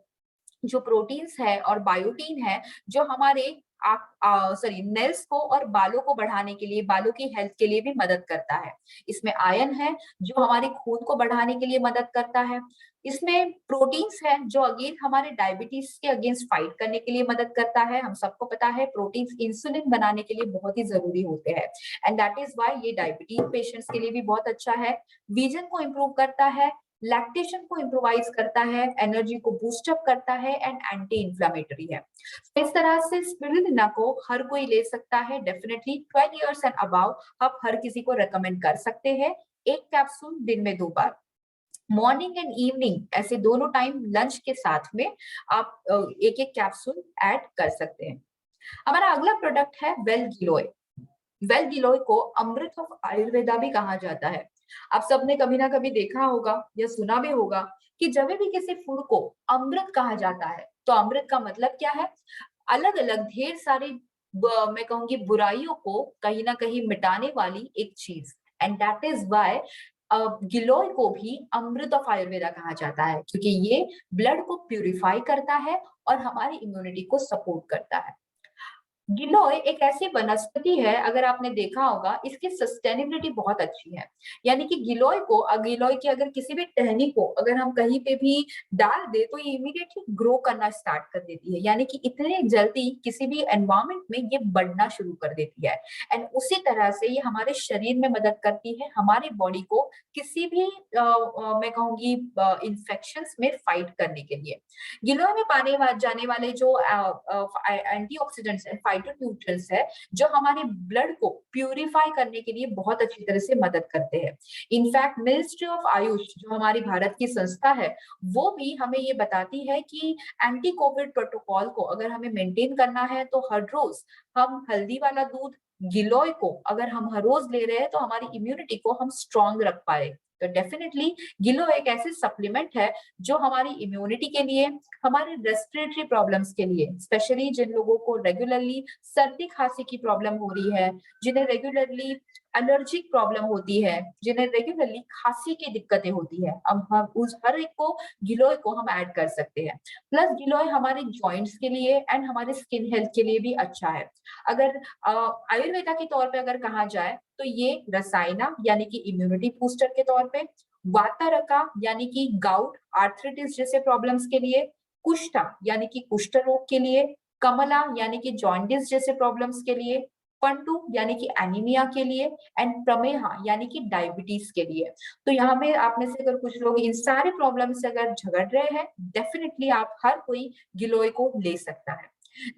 जो प्रोटीन्स है और बायोटीन है जो हमारे नेल्स को और बालों को बढ़ाने के लिए, बालों की हेल्थ के लिए भी मदद करता है। इसमें आयरन है जो हमारे खून को बढ़ाने के लिए मदद करता है। इसमें प्रोटीन्स है जो अगेन हमारे डायबिटीज के अगेंस्ट फाइट करने के लिए मदद करता है। हम सबको पता है प्रोटीन्स इंसुलिन बनाने के लिए बहुत ही जरूरी होते हैं एंड दैट इज व्हाई ये डायबिटीज पेशेंट्स के लिए भी बहुत अच्छा है। विजन को इम्प्रूव करता है, लैक्टेशन को इम्प्रोवाइज करता है, एनर्जी को बूस्टअप करता है एंड एंटी इंफ्लेमेटरी है। तो इस तरह से स्पिरुलिना को हर कोई ले सकता है। डेफिनेटली 12 इयर्स एंड अबाव आप हर किसी को रेकमेंड कर सकते हैं। एक कैप्सूल दिन में 2 बार, मॉर्निंग एंड इवनिंग ऐसे दोनों टाइम लंच के साथ में आप एक एक कैप्सूल ऐड कर सकते हैं। हमारा अगला प्रोडक्ट है वेल गिलोय। वेल गिलोय को अमृत ऑफ आयुर्वेदा भी कहा जाता है। आप सबने कभी ना कभी देखा होगा या सुना भी होगा कि जब भी किसी फूड को अमृत कहा जाता है तो अमृत का मतलब क्या है? अलग अलग ढेर सारी मैं कहूंगी बुराइयों को कहीं ना कहीं मिटाने वाली एक चीज एंड दैट इज व्हाई गिलोय को भी अमृत ऑफ आयुर्वेदा कहा जाता है क्योंकि ये ब्लड को प्यूरिफाई करता है और हमारी इम्यूनिटी को सपोर्ट करता है। गिलोय एक ऐसी वनस्पति है, अगर आपने देखा होगा, इसकी सस्टेनेबिलिटी बहुत अच्छी है। यानी कि गिलोय की अगर किसी भी टहनी को अगर हम कहीं पे भी डाल दे तो ये इमीडिएटली ग्रो करना स्टार्ट कर देती है, यानी कि इतने जल्दी किसी भी एनवायरमेंट में ये बढ़ना शुरू कर देती है। एंड उसी तरह से ये हमारे शरीर में मदद करती है, हमारी बॉडी को किसी भी मैं कहूंगी इन्फेक्शंस में फाइट करने के लिए। गिलोय में जाने वाले जो एंटीऑक्सीडेंट्स है, फाइटोन्यूट्रिएंट्स है, जो हमारे ब्लड को प्यूरिफाई करने के लिए बहुत अच्छी तरह से मदद करते हैं। इनफैक्ट मिनिस्ट्री ऑफ आयुष जो हमारी भारत की संस्था है, वो भी हमें ये बताती है कि एंटी कोविड प्रोटोकॉल को अगर हमें मेंटेन करना है तो हर रोज हम हल्दी वाला दूध, गिलोय को अगर हम हर रोज ले रहे हैं तो हमारी इम्यूनिटी को हम स्ट्रांग रख पाए। तो डेफिनेटली गिलोय एक ऐसी सप्लीमेंट है जो हमारी इम्यूनिटी के लिए, हमारे रेस्पिरेटरी प्रॉब्लम्स के लिए, स्पेशली जिन लोगों को रेगुलरली सर्दी खांसी की प्रॉब्लम हो रही है, जिन्हें रेगुलरली एलर्जिक प्रॉब्लम होती है, जिन्हें रेगुलरली खांसी की दिक्कतें होती है, अब हम उस हर एक को गिलोय को हम ऐड कर सकते हैं। प्लस गिलोय हमारे जॉइंट्स के लिए एंड हमारे स्किन हेल्थ के लिए भी अच्छा है। अगर आयुर्वेदा के तौर पे अगर कहा जाए तो ये रसायना यानी कि इम्यूनिटी बूस्टर के तौर पे, वातारका यानी कि गाउट आर्थराइटिस जैसे प्रॉब्लम्स के लिए, कुष्ठा यानी कि कुष्ठ रोग के लिए, कमला यानी कि जॉन्डिस जैसे प्रॉब्लम्स के लिए, पंटू यानी कि एनीमिया के लिए, एंड प्रमेहा यानी कि डायबिटीज के लिए। तो यहाँ में आप में से अगर कुछ लोग इन सारे प्रॉब्लम से अगर झगड़ रहे हैं, डेफिनेटली आप हर कोई गिलोय को ले सकता है।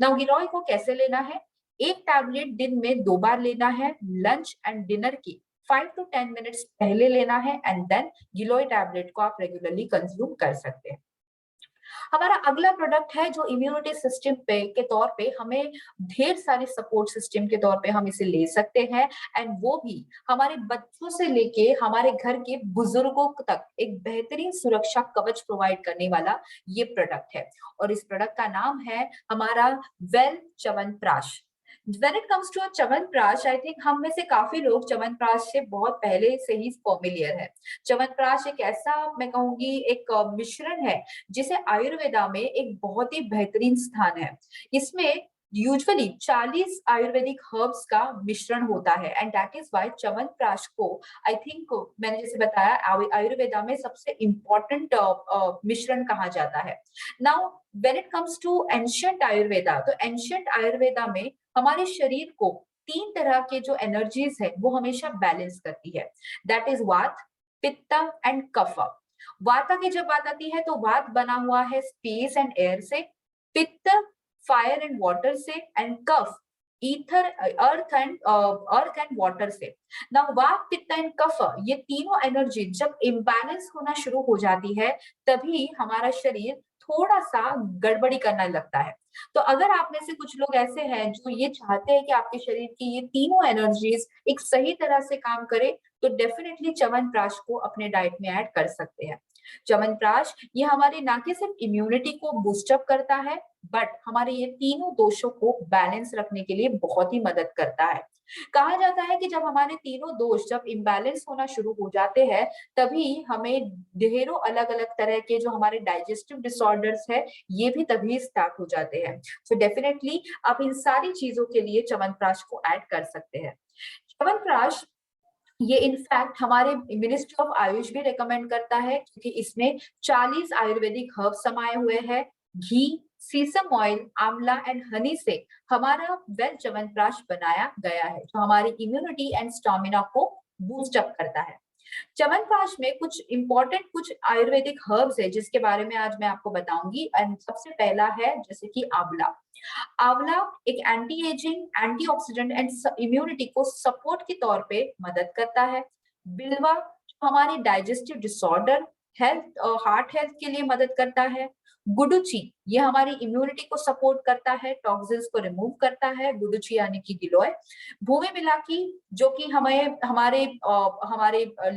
नाउ गिलोय को कैसे लेना है? एक टैबलेट दिन में 2 बार लेना है, लंच एंड डिनर की 5 to 10 मिनट्स पहले लेना है, एंड देन गिलोय टैबलेट को आप रेगुलरली कंज्यूम कर सकते हैं। हमारा अगला प्रोडक्ट है जो इम्यूनिटी सिस्टम पे के तौर पे हमें ढेर सारे सपोर्ट सिस्टम के तौर पे हम इसे ले सकते हैं, एंड वो भी हमारे बच्चों से लेके हमारे घर के बुजुर्गों तक एक बेहतरीन सुरक्षा कवच प्रोवाइड करने वाला ये प्रोडक्ट है। और इस प्रोडक्ट का नाम है हमारा well chyawanprash. When it comes to a chyawanprash, I think हम में से काफी लोग च्यवनप्राश से बहुत पहले से ही फॉर्मिलियर है। च्यवनप्राश एक ऐसा मैं कहूंगी एक मिश्रण है जिसे आयुर्वेदा में एक बहुत ही बेहतरीन स्थान है। इसमें यूजुअली 40 आयुर्वेदिक हर्ब्स का मिश्रण होता है, and that is why chyawanprash को आई थिंक मैंने जैसे बताया आयुर्वेदा में सबसे इम्पोर्टेंट मिश्रण कहा जाता है। Now when it comes to ancient Ayurveda, तो एंशिएंट आयुर्वेदा में हमारे शरीर को 3 तरह के जो एनर्जीज है वो हमेशा बैलेंस करती है, दैट इज वात, पित्त एंड कफ। वाता की जब बात आती है तो वात बना हुआ है स्पेस एंड एयर से, पित्त फायर एंड वाटर से, and kapha ether earth and water से। ना वात, पित्त एंड कफ, ये तीनों एनर्जी जब इम्बैलेंस होना शुरू हो जाती है तभी हमारा शरीर थोड़ा सा गड़बड़ी करने लगता है। तो अगर आप में से कुछ लोग ऐसे हैं जो ये चाहते हैं कि आपके शरीर की ये तीनों एनर्जीज एक सही तरह से काम करे, तो डेफिनेटली च्यवनप्राश को अपने डाइट में ऐड कर सकते हैं। च्यवनप्राश ये हमारे ना कि सिर्फ इम्यूनिटी को बूस्टअप करता है, बट हमारे ये तीनों दोषों को बैलेंस रखने के लिए बहुत ही मदद करता है। कहा जाता है कि जब हमारे तीनों दोष जब इम्बैलेंस होना शुरू हो जाते हैं, तभी हमें ढेरों अलग अलग तरह के जो हमारे डाइजेस्टिव डिसऑर्डर्स है ये भी तभी स्टार्ट हो जाते हैं। सो डेफिनेटली आप इन सारी चीजों के लिए च्यवनप्राश को ऐड कर सकते हैं। च्यवनप्राश ये इनफैक्ट हमारे मिनिस्ट्री ऑफ आयुष भी रेकमेंड करता है, क्योंकि इसमें 40 आयुर्वेदिक हर्ब समाये हुए हैं। घी, सीसम ऑयल, आंवला एंड हनी से हमारा वेल च्यवनप्राश बनाया गया है, जो हमारी इम्यूनिटी एंड स्टेमिना को बूस्ट अप करता है। च्यवनप्राश में कुछ इंपॉर्टेंट कुछ आयुर्वेदिक हर्ब्स है जिसके बारे में आज मैं आपको बताऊंगी, एंड सबसे पहला है जैसे कि आंवला। आंवला एक anti ageing, antioxidant and immunity को सपोर्ट के तौर पे मदद करता है। बिल्वा हमारे digestive disorder, health, heart health के लिए मदद करता है। गुडुचि ये हमारी इम्यूनिटी को सपोर्ट करता है, टॉक्सिन्स को रिमूव करता है, गुडुचि यानी कि गिलोय। भूमि मिलाकी जो कि हमें हमारे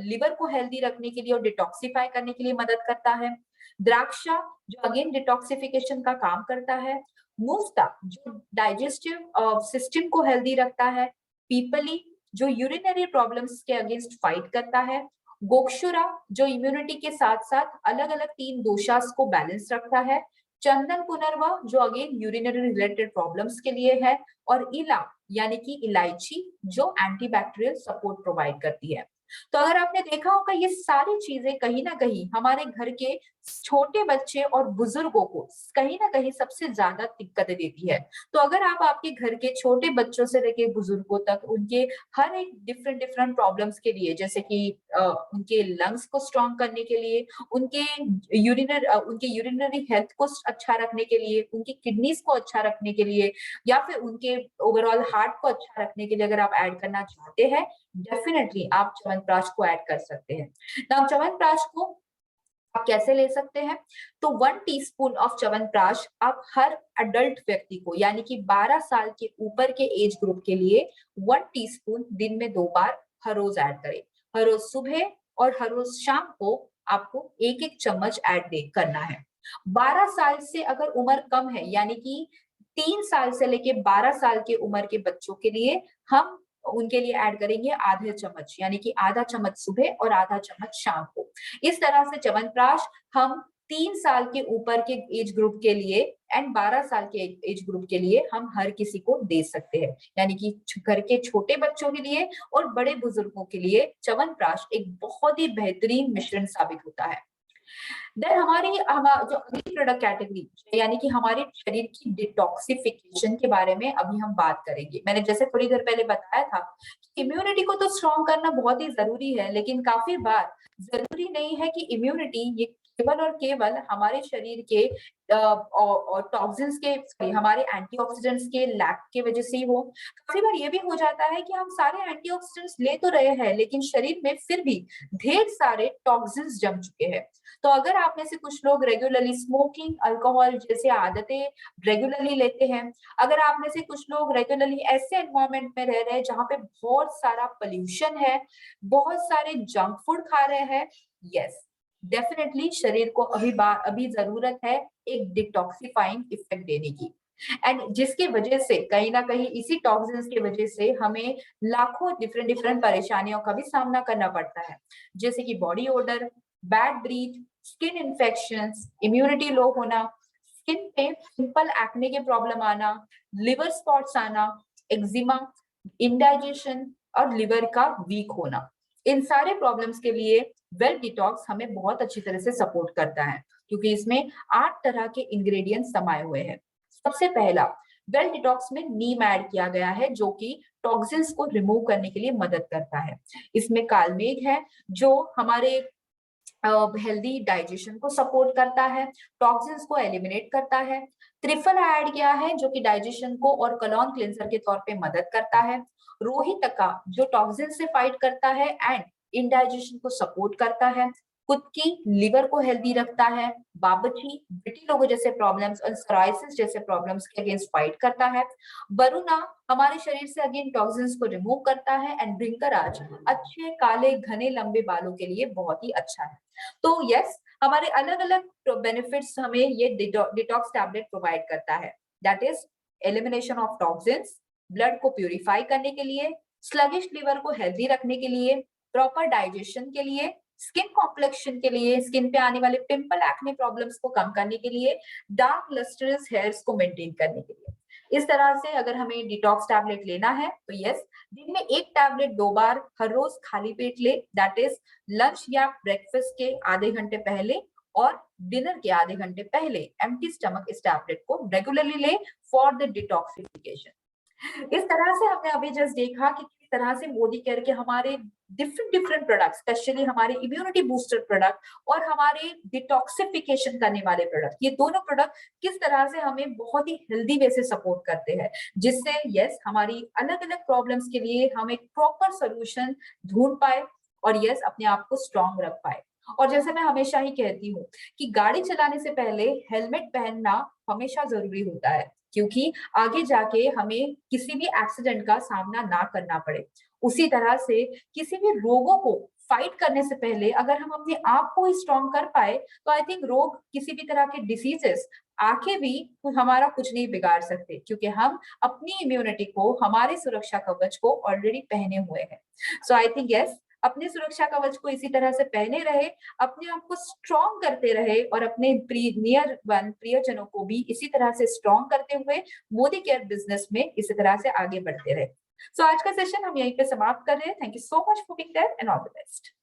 लिवर को हेल्दी रखने के लिए और डिटॉक्सिफाई करने के लिए मदद करता है। द्राक्षा जो अगेन डिटॉक्सिफिकेशन का काम करता है। मुफ्ता जो डाइजेस्टिव सिस्टम को हेल्दी रखता है। पीपली जो यूरिनरी प्रॉब्लम्स के अगेंस्ट फाइट करता है। गोक्षुरा जो इम्यूनिटी के साथ साथ अलग अलग 3 दोषास को बैलेंस रखता है। चंदन पुनर्वा जो अगेन यूरिनरी रिलेटेड प्रॉब्लम्स के लिए है, और इला यानी कि इलायची जो एंटीबैक्टीरियल सपोर्ट प्रोवाइड करती है। तो अगर आपने देखा होगा ये सारी चीजें कहीं ना कहीं हमारे घर के छोटे बच्चे और बुजुर्गों को कहीं ना कहीं सबसे ज्यादा दिक्कत देती है। तो अगर आप आपके घर के छोटे बच्चों से लेके बुजुर्गों तक उनके हर एक डिफरेंट डिफरेंट प्रॉब्लम्स के लिए, जैसे कि उनके लंग्स को स्ट्रॉन्ग करने के लिए, उनके यूरिनरी हेल्थ को अच्छा रखने के लिए, उनकी किडनीज को अच्छा रखने के लिए, या फिर उनके ओवरऑल हार्ट को अच्छा रखने के लिए अगर आप ऐड करना चाहते हैं, डेफिनेटली आप च्यवनप्राश को ऐड कर सकते हैं। नाउ च्यवनप्राश को आप कैसे ले सकते हैं? तो 1 टीस्पून ऑफ च्यवनप्राश आप हर अडल्ट व्यक्ति को, यानी कि 12 साल के ऊपर के एज ग्रुप के लिए 1 टीस्पून दिन में 2 बार हर रोज ऐड करें। हर रोज सुबह और हर रोज शाम को आपको एक एक चम्मच ऐड करना है। 12 साल से अगर उम्र कम है, यानी कि 3 साल से लेके 12 साल की उम्र के बच्चों के लिए हम उनके लिए ऐड करेंगे आधे चम्मच, यानी कि आधा चम्मच सुबह और आधा चम्मच शाम को। इस तरह से च्यवनप्राश हम 3 साल के ऊपर के एज ग्रुप के लिए एंड 12 साल के एज ग्रुप के लिए हम हर किसी को दे सकते हैं, यानी कि घर के छोटे बच्चों के लिए और बड़े बुजुर्गों के लिए च्यवनप्राश एक बहुत ही बेहतरीन मिश्रण साबित होता है। देन जो अगली प्रोडक्ट कैटेगरी, यानी कि हमारे शरीर की डिटॉक्सिफिकेशन के बारे में अभी हम बात करेंगे। मैंने जैसे थोड़ी देर पहले बताया था कि इम्यूनिटी को तो स्ट्रॉन्ग करना बहुत ही जरूरी है, लेकिन काफी बार जरूरी नहीं है कि इम्यूनिटी ये केवल और केवल हमारे शरीर के टॉक्सिन्स के हमारे एंटीऑक्सीडेंट्स के लैक के वजह से ही हो। काफी बार ये भी हो जाता है कि हम सारे एंटीऑक्सीडेंट्स ले तो रहे हैं, लेकिन शरीर में फिर भी ढेर सारे टॉक्सिन्स जम चुके हैं। तो अगर आप में से कुछ लोग रेगुलरली स्मोकिंग, अल्कोहल जैसे आदतें रेगुलरली लेते हैं, अगर आप में से कुछ लोग रेगुलरली ऐसे एनवायरनमेंट में रह रहे हैं जहाँ पे बहुत सारा पोल्यूशन है, बहुत सारे जंक फूड खा रहे हैं, यस डेफिनेटली शरीर को अभी जरूरत है एक डिटॉक्सिफाइंग इफेक्ट देने की। एंड जिसकी वजह से कहीं ना कहीं इसी टॉक्सिन्स की वजह से हमें लाखों डिफरेंट डिफरेंट परेशानियों का भी सामना करना पड़ता है, जैसे कि body order, bad breath, skin infections, immunity low होना, स्किन पे सिंपल एक्ने के प्रॉब्लम आना, लिवर स्पॉट्स आना, एक्जिमा, इंडाइजेशन और लिवर का वीक होना। इन सारे प्रॉब्लम्स के लिए वेल डिटॉक्स हमें बहुत अच्छी तरह से सपोर्ट करता है, क्योंकि इसमें 8 तरह के इंग्रेडिएंट्स समाये हुए हैं। सबसे पहला, वेल डिटॉक्स में नीम ऐड किया गया है जो कि टॉक्सिन्स को रिमूव करने के लिए मदद करता है। इसमें कालमेघ है जो हमारे हेल्दी डाइजेशन को सपोर्ट करता है, टॉक्सिन्स को एलिमिनेट करता है। त्रिफला ऐड किया है जो कि डाइजेशन को और कॉलोन क्लेंसर के तौर पे मदद करता है। रोहितका जो टॉक्सिन से फाइट करता है एंड इंडाइजेशन को सपोर्ट करता है। कुत्की लिवर को हेल्दी रखता है। बाबची विटिलिगो जैसे प्रॉब्लम्स और सोराइसिस जैसे प्रॉब्लम्स के अगेंस्ट फाइट करता है। वरुणा हमारे शरीर से अगेन टॉक्सिन्स को रिमूव करता है एंड भृंगराज अच्छे काले घने लंबे बालों के लिए बहुत ही अच्छा है। तो यस, हमारे अलग अलग बेनिफिट्स हमें ये डिटॉक्स टैबलेट प्रोवाइड करता है। That is elimination of toxins, blood को प्यूरिफाई करने के लिए, स्लगिश लिवर को हेल्दी रखने के लिए, प्रॉपर डाइजेशन के लिए, स्किन कॉम्प्लेक्शन के लिए, स्किन पे आने वाले पिंपल एक्ने प्रॉब्लम्स को कम करने के लिए, डार्क लस्टरस हेयर्स को मेंटेन करने के लिए। इस तरह से अगर हमें डिटॉक्स टैबलेट लेना है तो यस, दिन में एक टैबलेट 2 बार हर रोज खाली पेट ले, दैट इज लंच या ब्रेकफास्ट के आधे घंटे पहले और डिनर के आधे घंटे पहले एम्प्टी स्टमक इस टैबलेट को रेगुलरली ले फॉर द डिटॉक्सिफिकेशन। इस तरह से हमने अभी जस्ट देखा कि किस तरह से मोदी केयर के हमारे डिफरेंट डिफरेंट प्रोडक्ट, स्पेशली हमारे इम्यूनिटी बूस्टर प्रोडक्ट और हमारे डिटॉक्सिफिकेशन करने वाले प्रोडक्ट, ये दोनों प्रोडक्ट किस तरह से हमें बहुत ही हेल्दी वे से सपोर्ट करते हैं, जिससे यस हमारी अलग अलग प्रॉब्लम्स के लिए हम एक प्रॉपर सोल्यूशन ढूंढ पाए और यस अपने आप को स्ट्रॉन्ग रख पाए। और जैसे मैं हमेशा ही कहती हूँ कि गाड़ी चलाने से पहले हेलमेट पहनना हमेशा जरूरी होता है, क्योंकि आगे जाके हमें किसी भी एक्सीडेंट का सामना ना करना पड़े। उसी तरह से किसी भी रोगों को फाइट करने से पहले अगर हम अपने आप को ही स्ट्रॉन्ग कर पाए तो आई थिंक रोग, किसी भी तरह के डिसीजेस आके भी हमारा कुछ नहीं बिगाड़ सकते, क्योंकि हम अपनी इम्यूनिटी को, हमारे सुरक्षा कवच को ऑलरेडी पहने हुए हैं। सो आई थिंक यस, अपने सुरक्षा कवच को इसी तरह से पहने रहे, अपने आप को स्ट्रॉन्ग करते रहे और अपने प्रियजनों को भी इसी तरह से स्ट्रॉन्ग करते हुए मोदी केयर बिजनेस में इसी तरह से आगे बढ़ते रहे। सो आज का सेशन हम यहीं पे समाप्त कर रहे हैं। Thank you so much for being there and all the best.